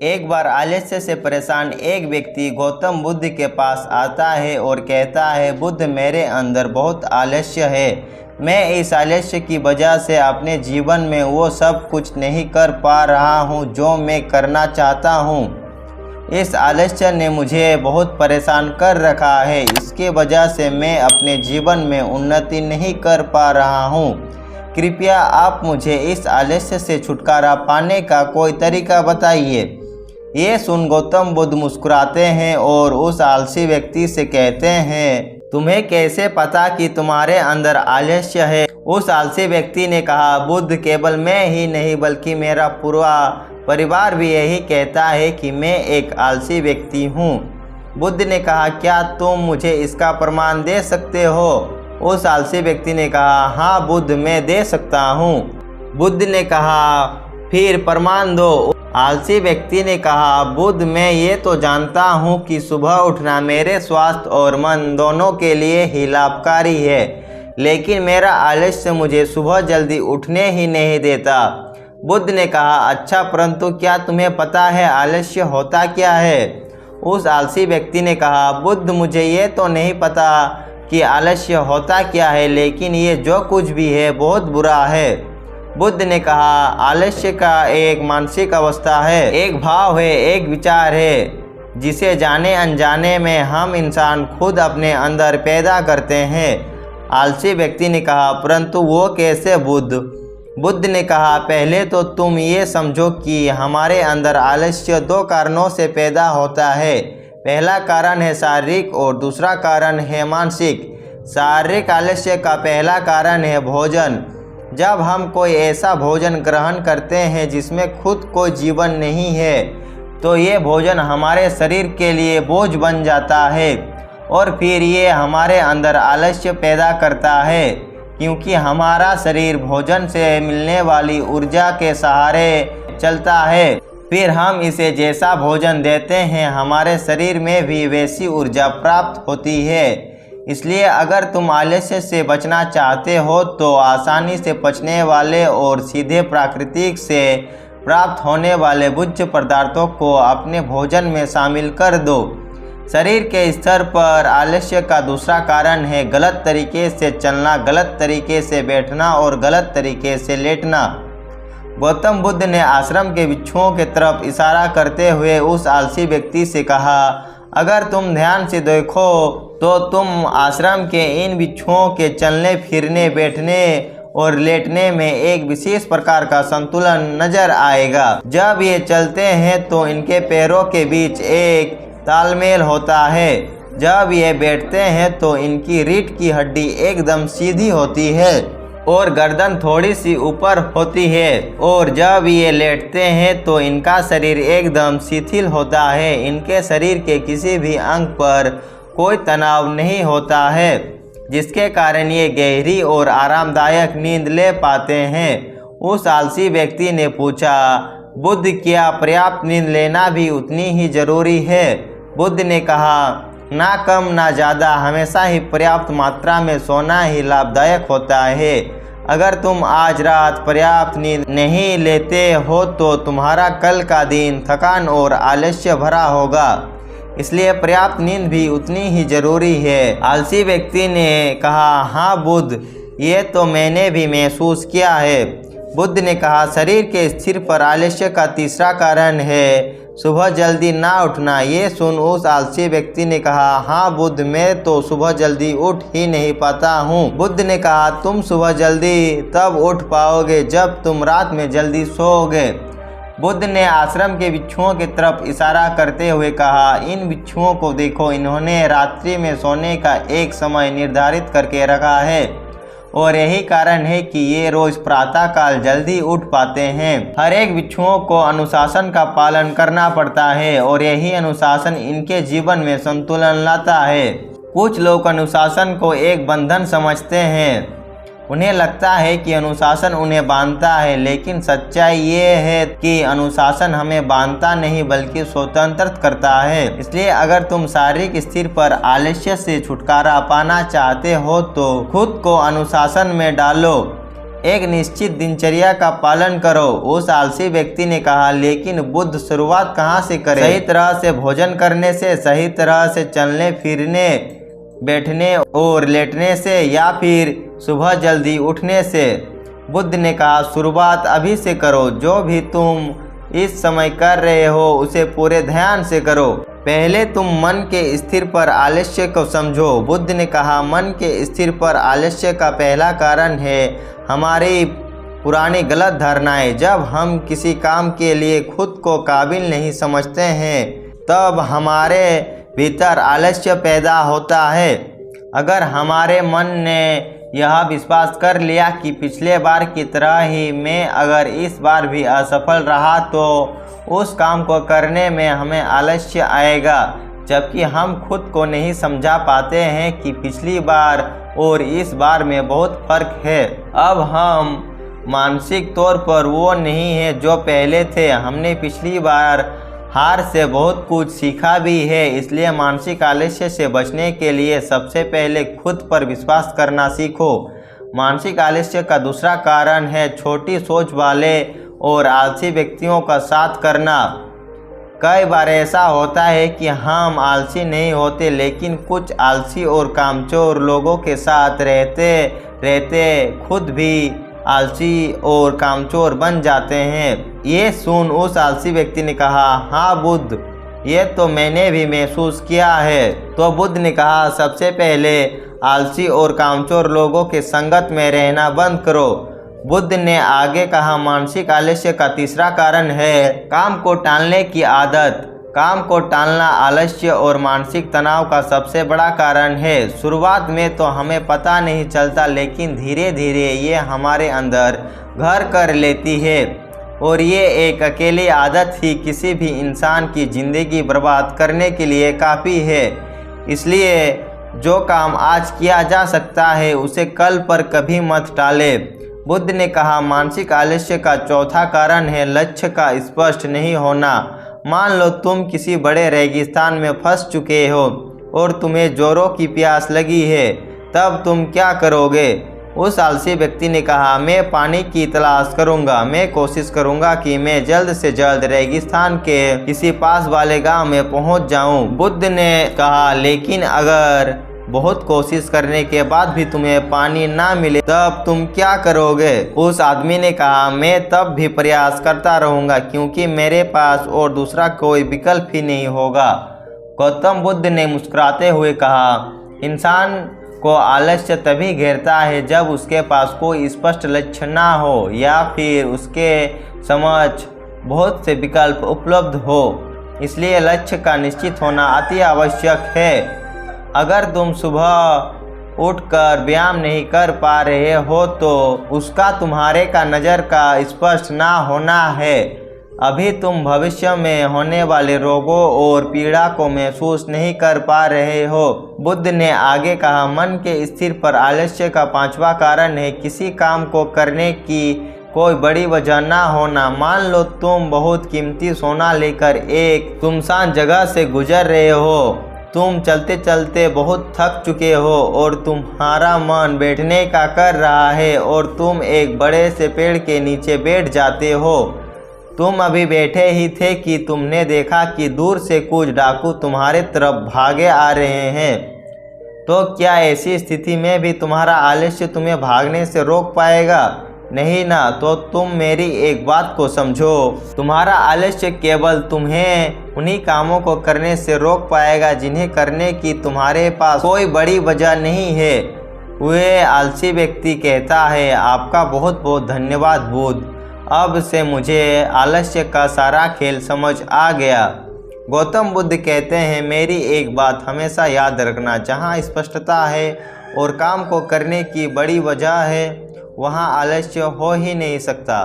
एक बार आलस्य से परेशान एक व्यक्ति गौतम बुद्ध के पास आता है और कहता है, बुद्ध, मेरे अंदर बहुत आलस्य है। मैं इस आलस्य की वजह से अपने जीवन में वो सब कुछ नहीं कर पा रहा हूँ जो मैं करना चाहता हूँ। इस आलस्य ने मुझे बहुत परेशान कर रखा है। इसके वजह से मैं अपने जीवन में उन्नति नहीं कर पा रहा हूँ। कृपया आप मुझे इस आलस्य से छुटकारा पाने का कोई तरीका बताइए। ये सुन गौतम बुद्ध मुस्कुराते हैं और उस आलसी व्यक्ति से कहते हैं, तुम्हें कैसे पता कि तुम्हारे अंदर आलस्य है? उस आलसी व्यक्ति ने कहा, बुद्ध, केवल मैं ही नहीं बल्कि मेरा पूरा परिवार भी यही कहता है कि मैं एक आलसी व्यक्ति हूँ। बुद्ध ने कहा, क्या तुम मुझे इसका प्रमाण दे सकते हो? उस आलसी व्यक्ति ने कहा, हाँ बुद्ध, मैं दे सकता हूँ। बुद्ध ने कहा, फिर प्रमाण दो। आलसी व्यक्ति ने कहा, बुद्ध, मैं ये तो जानता हूँ कि सुबह उठना मेरे स्वास्थ्य और मन दोनों के लिए ही लाभकारी है, लेकिन मेरा आलस्य मुझे सुबह जल्दी उठने ही नहीं देता। बुद्ध ने कहा, अच्छा, परंतु क्या तुम्हें पता है आलस्य होता क्या है? उस आलसी व्यक्ति ने कहा, बुद्ध, मुझे ये तो नहीं पता कि आलस्य होता क्या है, लेकिन ये जो कुछ भी है बहुत बुरा है। बुद्ध ने कहा, आलस्य का एक मानसिक अवस्था है, एक भाव है, एक विचार है, जिसे जाने अनजाने में हम इंसान खुद अपने अंदर पैदा करते हैं। आलसी व्यक्ति ने कहा, परंतु वो कैसे बुद्ध? बुद्ध ने कहा, पहले तो तुम ये समझो कि हमारे अंदर आलस्य दो कारणों से पैदा होता है। पहला कारण है शारीरिक और दूसरा कारण है मानसिक। शारीरिक आलस्य का पहला कारण है भोजन। जब हम कोई ऐसा भोजन ग्रहण करते हैं जिसमें खुद कोई जीवन नहीं है, तो ये भोजन हमारे शरीर के लिए बोझ बन जाता है और फिर ये हमारे अंदर आलस्य पैदा करता है, क्योंकि हमारा शरीर भोजन से मिलने वाली ऊर्जा के सहारे चलता है। फिर हम इसे जैसा भोजन देते हैं, हमारे शरीर में भी वैसी ऊर्जा प्राप्त होती है। इसलिए अगर तुम आलस्य से बचना चाहते हो तो आसानी से पचने वाले और सीधे प्राकृतिक से प्राप्त होने वाले भोज्य पदार्थों को अपने भोजन में शामिल कर दो। शरीर के स्तर पर आलस्य का दूसरा कारण है गलत तरीके से चलना, गलत तरीके से बैठना और गलत तरीके से लेटना। गौतम बुद्ध ने आश्रम के बिच्छुओं की तरफ इशारा करते हुए उस आलसी व्यक्ति से कहा, अगर तुम ध्यान से देखो तो तुम आश्रम के इन बिच्छुओं के चलने फिरने, बैठने और लेटने में एक विशेष प्रकार का संतुलन नजर आएगा। जब ये चलते हैं तो इनके पैरों के बीच एक तालमेल होता है। जब ये बैठते हैं तो इनकी रीढ़ की हड्डी एकदम सीधी होती है और गर्दन थोड़ी सी ऊपर होती है, और जब ये लेटते हैं तो इनका शरीर एकदम शिथिल होता है। इनके शरीर के किसी भी अंग पर कोई तनाव नहीं होता है, जिसके कारण ये गहरी और आरामदायक नींद ले पाते हैं। उस आलसी व्यक्ति ने पूछा, बुद्ध, क्या पर्याप्त नींद लेना भी उतनी ही जरूरी है? बुद्ध ने कहा, ना कम ना ज़्यादा, हमेशा ही पर्याप्त मात्रा में सोना ही लाभदायक होता है। अगर तुम आज रात पर्याप्त नींद नहीं लेते हो तो तुम्हारा कल का दिन थकान और आलस्य भरा होगा। इसलिए पर्याप्त नींद भी उतनी ही जरूरी है। आलसी व्यक्ति ने कहा, हाँ बुद्ध, ये तो मैंने भी महसूस किया है। बुद्ध ने कहा, शरीर के स्थिर पर आलस्य का तीसरा कारण है सुबह जल्दी ना उठना। ये सुन उस आलसी व्यक्ति ने कहा, हाँ बुद्ध, मैं तो सुबह जल्दी उठ ही नहीं पाता हूँ। बुद्ध ने कहा, तुम सुबह जल्दी तब उठ पाओगे जब तुम रात में जल्दी सोओगे। बुद्ध ने आश्रम के बिच्छुओं की तरफ इशारा करते हुए कहा, इन बिच्छुओं को देखो, इन्होंने रात्रि में सोने का एक समय निर्धारित करके रखा है और यही कारण है कि ये रोज प्रातःकाल जल्दी उठ पाते हैं। हर एक बिच्छुओं को अनुशासन का पालन करना पड़ता है और यही अनुशासन इनके जीवन में संतुलन लाता है। कुछ लोग अनुशासन को एक बंधन समझते हैं। उन्हें लगता है कि अनुशासन उन्हें बांधता है, लेकिन सच्चाई ये है कि अनुशासन हमें बांधता नहीं बल्कि स्वतंत्र करता है। इसलिए अगर तुम शारीरिक स्थिर पर आलस्य से छुटकारा पाना चाहते हो तो खुद को अनुशासन में डालो। एक निश्चित दिनचर्या का पालन करो। उस आलसी व्यक्ति ने कहा, लेकिन बुद्ध शुरुआत कहाँ से करें? सही तरह से भोजन करने से, सही तरह से चलने फिरने, बैठने और लेटने से, या फिर सुबह जल्दी उठने से? बुद्ध ने कहा, शुरुआत अभी से करो। जो भी तुम इस समय कर रहे हो उसे पूरे ध्यान से करो। पहले तुम मन के स्थिर पर आलस्य को समझो। बुद्ध ने कहा, मन के स्थिर पर आलस्य का पहला कारण है हमारी पुरानी गलत धारणाएं। जब हम किसी काम के लिए खुद को काबिल नहीं समझते हैं तब हमारे भीतर आलस्य पैदा होता है। अगर हमारे मन ने यह विश्वास कर लिया कि पिछले बार की तरह ही मैं अगर इस बार भी असफल रहा तो उस काम को करने में हमें आलस्य आएगा, जबकि हम खुद को नहीं समझा पाते हैं कि पिछली बार और इस बार में बहुत फर्क है। अब हम मानसिक तौर पर वो नहीं है जो पहले थे। हमने पिछली बार हार से बहुत कुछ सीखा भी है। इसलिए मानसिक आलस्य से बचने के लिए सबसे पहले खुद पर विश्वास करना सीखो। मानसिक आलस्य का दूसरा कारण है छोटी सोच वाले और आलसी व्यक्तियों का साथ करना। कई बार ऐसा होता है कि हम आलसी नहीं होते, लेकिन कुछ आलसी और कामचोर लोगों के साथ रहते रहते खुद भी आलसी और कामचोर बन जाते हैं। ये सुन उस आलसी व्यक्ति ने कहा, हाँ बुद्ध, ये तो मैंने भी महसूस किया है। तो बुद्ध ने कहा, सबसे पहले आलसी और कामचोर लोगों के संगत में रहना बंद करो। बुद्ध ने आगे कहा, मानसिक आलस्य का तीसरा कारण है काम को टालने की आदत। काम को टालना आलस्य और मानसिक तनाव का सबसे बड़ा कारण है। शुरुआत में तो हमें पता नहीं चलता, लेकिन धीरे धीरे ये हमारे अंदर घर कर लेती है और ये एक अकेली आदत ही किसी भी इंसान की ज़िंदगी बर्बाद करने के लिए काफ़ी है। इसलिए जो काम आज किया जा सकता है उसे कल पर कभी मत टाले। बुद्ध ने कहा, मानसिक आलस्य का चौथा कारण है लक्ष्य का स्पष्ट नहीं होना। मान लो तुम किसी बड़े रेगिस्तान में फंस चुके हो और तुम्हें जोरों की प्यास लगी है, तब तुम क्या करोगे? उस आलसी व्यक्ति ने कहा, मैं पानी की तलाश करूंगा। मैं कोशिश करूंगा कि मैं जल्द से जल्द रेगिस्तान के किसी पास वाले गांव में पहुंच जाऊं। बुद्ध ने कहा, लेकिन अगर बहुत कोशिश करने के बाद भी तुम्हें पानी ना मिले तब तुम क्या करोगे? उस आदमी ने कहा, मैं तब भी प्रयास करता रहूंगा, क्योंकि मेरे पास और दूसरा कोई विकल्प ही नहीं होगा। गौतम बुद्ध ने मुस्कुराते हुए कहा, इंसान को आलस्य तभी घेरता है जब उसके पास कोई स्पष्ट लक्ष्य ना हो या फिर उसके समझ बहुत से विकल्प उपलब्ध हो। इसलिए लक्ष्य का निश्चित होना अति आवश्यक है। अगर तुम सुबह उठकर व्यायाम नहीं कर पा रहे हो तो उसका तुम्हारे का नज़र का स्पष्ट ना होना है। अभी तुम भविष्य में होने वाले रोगों और पीड़ा को महसूस नहीं कर पा रहे हो। बुद्ध ने आगे कहा, मन के स्थिर पर आलस्य का पांचवा कारण है किसी काम को करने की कोई बड़ी वजह ना होना। मान लो तुम बहुत कीमती सोना लेकर एक सुनसान जगह से गुजर रहे हो। तुम चलते चलते बहुत थक चुके हो और तुम्हारा मन बैठने का कर रहा है और तुम एक बड़े से पेड़ के नीचे बैठ जाते हो। तुम अभी बैठे ही थे कि तुमने देखा कि दूर से कुछ डाकू तुम्हारे तरफ भागे आ रहे हैं। तो क्या ऐसी स्थिति में भी तुम्हारा आलस्य तुम्हें भागने से रोक पाएगा? नहीं ना। तो तुम मेरी एक बात को समझो, तुम्हारा आलस्य केवल तुम्हें उन्हीं कामों को करने से रोक पाएगा जिन्हें करने की तुम्हारे पास कोई बड़ी वजह नहीं है। वह आलसी व्यक्ति कहता है, आपका बहुत बहुत धन्यवाद बुद्ध, अब से मुझे आलस्य का सारा खेल समझ आ गया। गौतम बुद्ध कहते हैं, मेरी एक बात हमेशा याद रखना, जहाँ स्पष्टता है और काम को करने की बड़ी वजह है वहाँ आलस्य हो ही नहीं सकता।